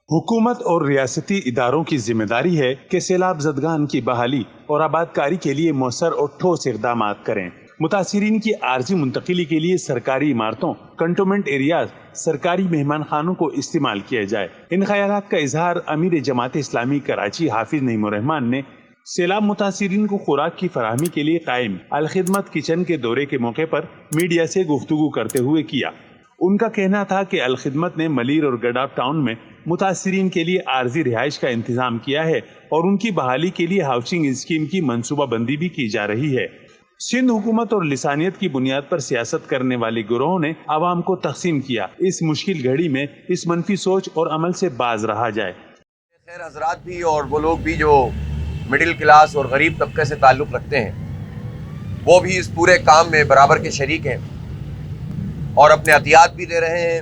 हुकूमत और रियासती इदारों की जिम्मेदारी है कि सैलाब ज़दगान की बहाली और आबादकारी के लिए मौसर और ठोस इक़दाम करें। मुतासिरीन की आर्जी मुंतकिली के लिए सरकारी इमारतों, कंटोनमेंट एरियाज, सरकारी मेहमान खानों को इस्तेमाल किया जाए। इन ख्यालात का इजहार अमीर जमात इस्लामी कराची हाफिज नईमुर्रहमान ने सैलाब मुतासिरीन को खुराक की फराहमी के लिए कायम अल-खिदमत किचन के दौरे के मौके पर मीडिया से गुफ्तगू करते हुए किया। उनका कहना था कि अल-खिदमत ने मलीर और गडाफ टाउन में मुतासिरीन के लिए आर्जी रिहाइश का इंतजाम किया है और उनकी बहाली के लिए हाउसिंग स्कीम की मनसूबा बंदी भी की जा रही है। सिंध हुकूमत और लिसानियत की बुनियाद पर सियासत करने वाले गिरोह ने आवाम को तकसीम किया। इस मुश्किल घड़ी में इस मनफी सोच और अमल से बाज रहा जाए। खैर हजरात भी और वो लोग भी जो मिडिल क्लास और गरीब तबके से ताल्लुक़ रखते हैं, वो भी इस पूरे काम में बराबर के शरीक हैं और अपने अतियात भी दे रहे हैं,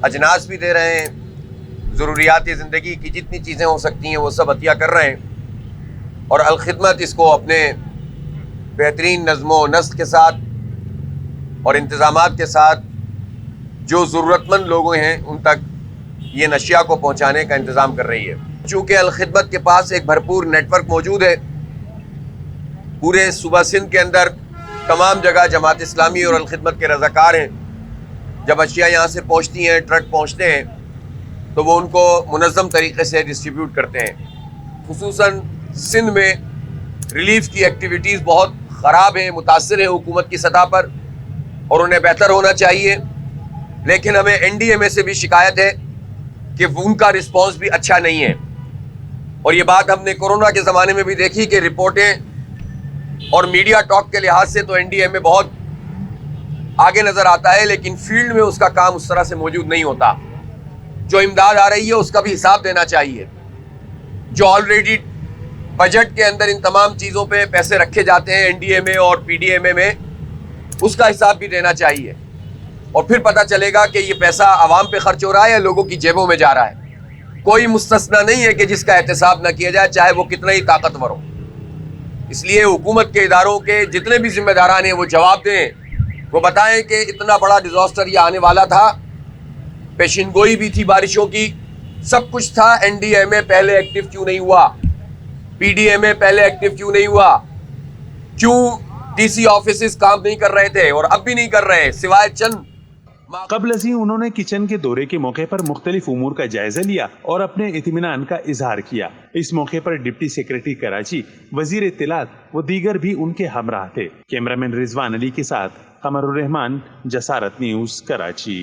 अजनास भी दे रहे हैं, ज़रूरियात ज़िंदगी की जितनी चीज़ें हो सकती हैं वो सब अतिया कर रहे हैं। और अल-खिदमत इसको अपने बेहतरीन नज़्म व नस्क के साथ और इंतज़ामात के साथ जो ज़रूरतमंद लोग हैं उन तक ये नशिया को पहुँचाने का इंतज़ाम कर रही है। चूँकि अल-खिदमत के पास एक भरपूर नेटवर्क मौजूद है, पूरे सूबा सिंध के अंदर तमाम जगह जमात इस्लामी और अल-खिदमत के रज़ाकार हैं। जब अशिया यहाँ से पहुँचती हैं, ट्रक पहुँचते हैं, तो वो उनको मुनज़्ज़म तरीक़े से डिस्ट्रीब्यूट करते हैं। खुसूसन सिंध में रिलीफ़ की एक्टिविटीज़ बहुत ख़राब हैं, मुतासिर हैं हुकूमत की सतह पर और उन्हें बेहतर होना चाहिए। लेकिन हमें NDMA से भी शिकायत है कि उनका रिस्पॉन्स भी अच्छा नहीं है। और ये बात हमने कोरोना के ज़माने में भी देखी कि रिपोर्टें और मीडिया टॉक के लिहाज से तो NDMA बहुत आगे नज़र आता है, लेकिन फील्ड में उसका काम उस तरह से मौजूद नहीं होता। जो इमदाद आ रही है उसका भी हिसाब देना चाहिए। जो ऑलरेडी बजट के अंदर इन तमाम चीज़ों पे पैसे रखे जाते हैं NDMA और PDMA में, उसका हिसाब भी देना चाहिए और फिर पता चलेगा कि ये पैसा आवाम पे खर्च हो रहा है या लोगों की जेबों में जा रहा है। कोई मुस्तस्ना नहीं है कि जिसका एहतसाब न किया जाए, चाहे वो कितना ही ताकतवर हो। इसलिए हुकूमत के इदारों के जितने भी जिम्मेदारान हैं वो जवाब दें, वो बताएं कि इतना बड़ा डिज़ास्टर ये आने वाला था, पेशिनगोई भी थी बारिशों की, सब कुछ था। NDMA पहले एक्टिव क्यों नहीं हुआ? PDMA पहले एक्टिव क्यों नहीं हुआ? क्यों DC ऑफिसेस काम नहीं कर रहे थे और अब भी नहीं कर रहे, सिवाय चंद। कबल अज़ीं उन्होंने किचन के दौरे के मौके पर मुख्तलिफ उमूर का जायजा लिया और अपने इत्मीनान का इजहार किया। इस मौके पर डिप्टी सेक्रेटरी कराची, वजीर इत्तलात व दीगर भी उनके हमराह थे। कैमरामैन रिजवान अली के साथ कमरुर रहमान, जसारत न्यूज़, कराची।